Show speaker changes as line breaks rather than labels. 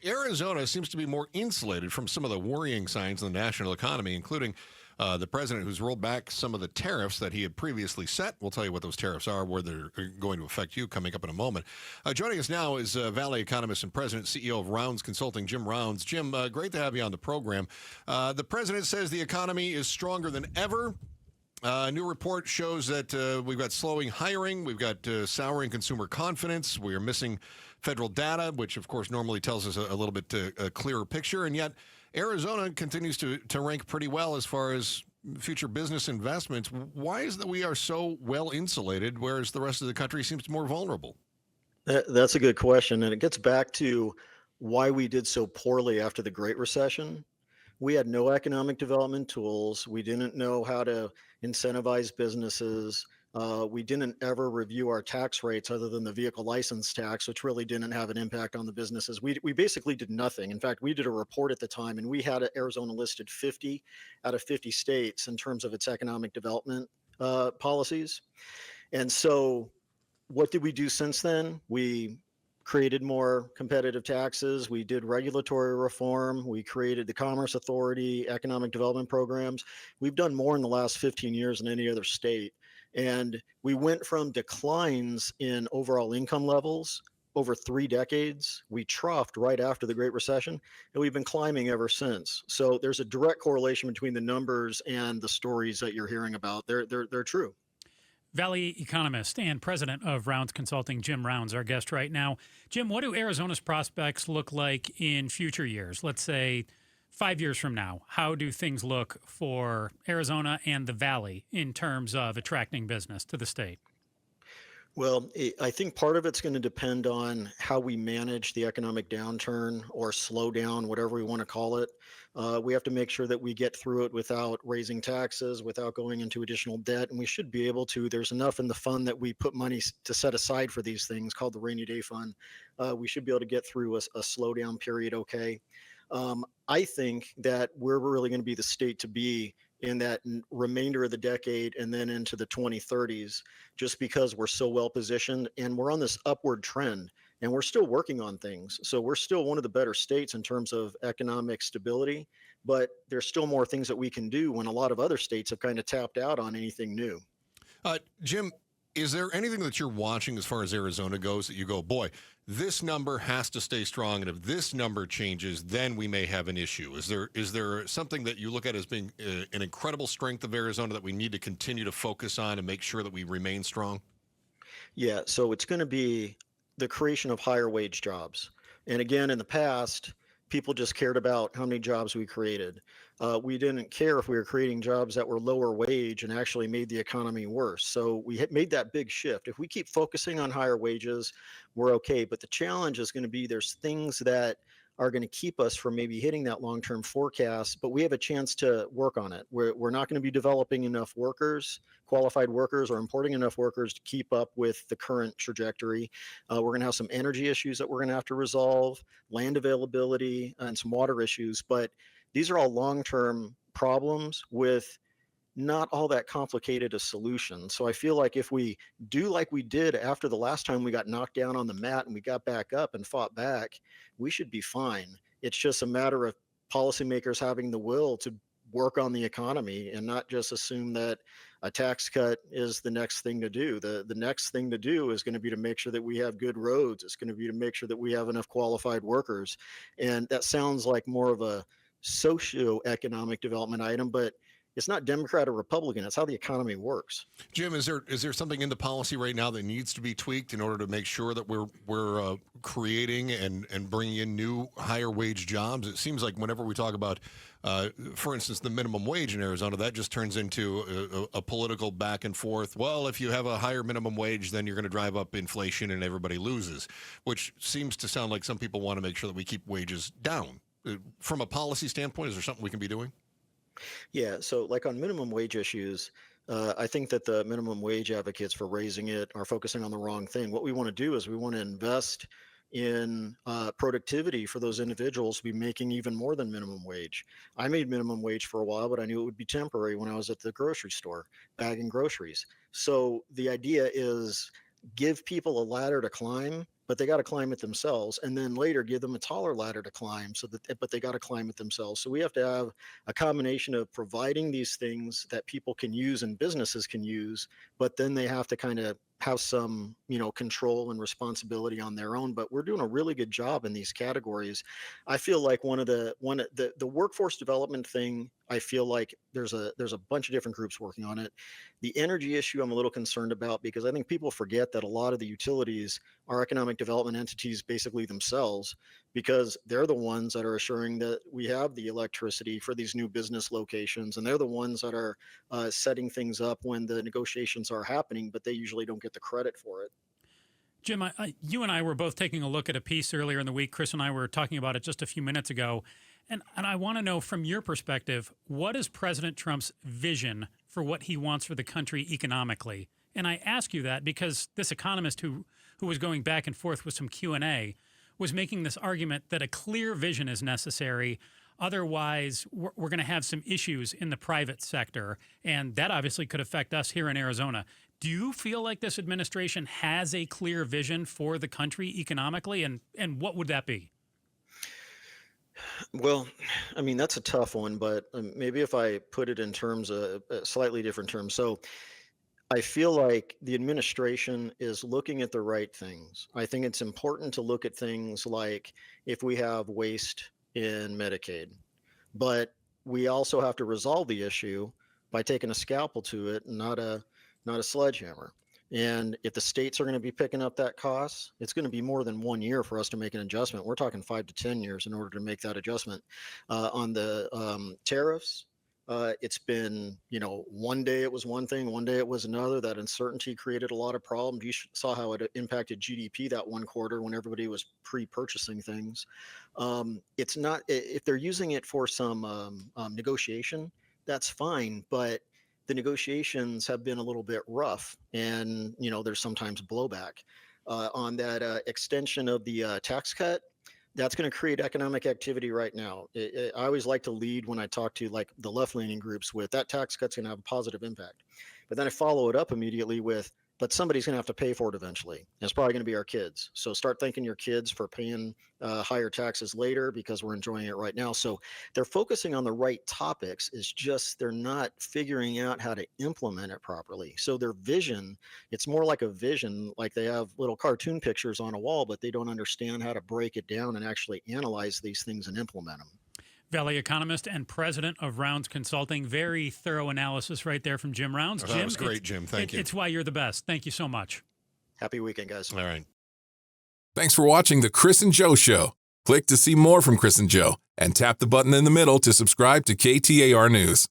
Arizona seems to be more insulated from some of the worrying signs in the national economy, including the president who's rolled back some of the tariffs that he had previously set. We'll tell you what those tariffs are, where they're going to affect you coming up in a moment. Joining us now is Valley economist and president, CEO of Rounds Consulting, Jim Rounds. Jim, great to have you on the program. The president says the economy is stronger than ever. A new report shows that we've got slowing hiring, we've got souring consumer confidence, we are missing federal data, which of course normally tells us a little bit a clearer picture, and yet Arizona continues to rank pretty well as far as future business investments. Why is it that we are so well insulated, whereas the rest of the country seems more vulnerable?
That's a good question, and it gets back to why we did so poorly after the Great Recession. We had no economic development tools. We didn't know how to incentivize businesses. We didn't ever review our tax rates other than the vehicle license tax, which really didn't have an impact on the businesses. We basically did nothing. In fact, we did a report at the time, and we had Arizona listed 50 out of 50 states in terms of its economic development policies. And so what did we do since then? We created more competitive taxes. We did regulatory reform. We created the Commerce Authority, economic development programs. We've done more in the last 15 years than any other state. And we went from declines in overall income levels over 3 decades. We troughed right after the Great Recession, and we've been climbing ever since. So there's a direct correlation between the numbers and the stories that you're hearing about. They're true.
Valley economist and president of Rounds Consulting, Jim Rounds, our guest right now. Jim, what do Arizona's prospects look like in future years? Let's say 5 years from now. How do things look for Arizona and the Valley in terms of attracting business to the state?
Well, I think part of it's going to depend on how we manage the economic downturn or slowdown, whatever we want to call it. We have to make sure that we get through it without raising taxes, without going into additional debt, and we should be able to. There's enough in the fund that we put money to set aside for these things called the rainy day fund. We should be able to get through a slowdown period okay. I think that we're really going to be the state to be in that remainder of the decade and then into the 2030s, just because we're so well positioned and we're on this upward trend and we're still working on things. So we're still one of the better states in terms of economic stability, but there's still more things that we can do when a lot of other states have kind of tapped out on anything new.
Jim, is there anything that you're watching as far as Arizona goes that you go, boy, this number has to stay strong, and if this number changes, then we may have an issue? Is there something that you look at as being an incredible strength of Arizona that we need to continue to focus on and make sure that we remain strong?
Yeah, so it's going to be the creation of higher wage jobs. And again, in the past, people just cared about how many jobs we created. We didn't care if we were creating jobs that were lower wage and actually made the economy worse. So we had made that big shift. If we keep focusing on higher wages, we're okay. But the challenge is going to be there's things that are going to keep us from maybe hitting that long-term forecast, but we have a chance to work on it. We're not going to be developing enough workers, qualified workers, or importing enough workers to keep up with the current trajectory. We're going to have some energy issues that we're going to have to resolve, land availability, and some water issues. But these are all long-term problems with not all that complicated a solution. So I feel like if we do like we did after the last time we got knocked down on the mat and we got back up and fought back, we should be fine. It's just a matter of policymakers having the will to work on the economy and not just assume that a tax cut is the next thing to do. The next thing to do is going to be to make sure that we have good roads. It's going to be to make sure that we have enough qualified workers. And that sounds like more of a socio-economic development item, but it's not Democrat or Republican. It's how the economy works.
Jim, is there something in the policy right now that needs to be tweaked in order to make sure that we're creating and bringing in new higher wage jobs? It seems like whenever we talk about, for instance, the minimum wage in Arizona, that just turns into a political back and forth. Well, if you have a higher minimum wage, then you're going to drive up inflation and everybody loses, which seems to sound like some people want to make sure that we keep wages down. From a policy standpoint, is there something we can be doing?
Yeah, so like on minimum wage issues, I think that the minimum wage advocates for raising it are focusing on the wrong thing. What we want to do is we want to invest in productivity for those individuals to be making even more than minimum wage. I made minimum wage for a while, but I knew it would be temporary when I was at the grocery store bagging groceries. So the idea is give people a ladder to climb but they got to climb it themselves, and then later give them a taller ladder to climb, but they got to climb it themselves. So we have to have a combination of providing these things that people can use and businesses can use, but then they have to kind of have some, control and responsibility on their own. But we're doing a really good job in these categories. I feel like the workforce development thing, I feel like there's a bunch of different groups working on it. The energy issue I'm a little concerned about, because I think people forget that a lot of the utilities are economic development entities basically themselves, because they're the ones that are assuring that we have the electricity for these new business locations, and they're the ones that are setting things up when the negotiations are happening, but they usually don't get the credit for it.
Jim, you and I were both taking a look at a piece earlier in the week. Chris and I were talking about it just a few minutes ago. And I want to know from your perspective, what is President Trump's vision for what he wants for the country economically? And I ask you that because this economist who was going back and forth with some Q&A was making this argument that a clear vision is necessary. Otherwise, we're going to have some issues in the private sector. And that obviously could affect us here in Arizona. Do you feel like this administration has a clear vision for the country economically? And what would that be?
Well, I mean, that's a tough one, but maybe if I put it in terms of slightly different terms. So I feel like the administration is looking at the right things. I think it's important to look at things like if we have waste in Medicaid, but we also have to resolve the issue by taking a scalpel to it and not a sledgehammer. And if the states are going to be picking up that cost, it's going to be more than 1 year for us to make an adjustment. We're talking 5 to 10 years in order to make that adjustment. On the tariffs, it's been, one day it was one thing, one day it was another. That uncertainty created a lot of problems. You saw how it impacted GDP that one quarter when everybody was pre-purchasing things. It's not, if they're using it for some negotiation, that's fine, but the negotiations have been a little bit rough, and there's sometimes blowback on that extension of the tax cut. That's going to create economic activity right now. I always like to lead when I talk to like the left-leaning groups with that tax cut's going to have a positive impact, but then I follow it up immediately with, but somebody's going to have to pay for it eventually. And it's probably going to be our kids. So start thanking your kids for paying higher taxes later, because we're enjoying it right now. So they're focusing on the right topics. It's just they're not figuring out how to implement it properly. So their vision, it's more like a vision, like they have little cartoon pictures on a wall, but they don't understand how to break it down and actually analyze these things and implement them.
Valley economist and president of Rounds Consulting. Very thorough analysis right there from Jim Rounds.
That was great, Jim. Thank you.
It's why you're the best. Thank you so much.
Happy weekend, guys.
All right.
Thanks for watching The Chris and Joe Show. Click to see more from Chris and Joe and tap the button in the middle to subscribe to KTAR News.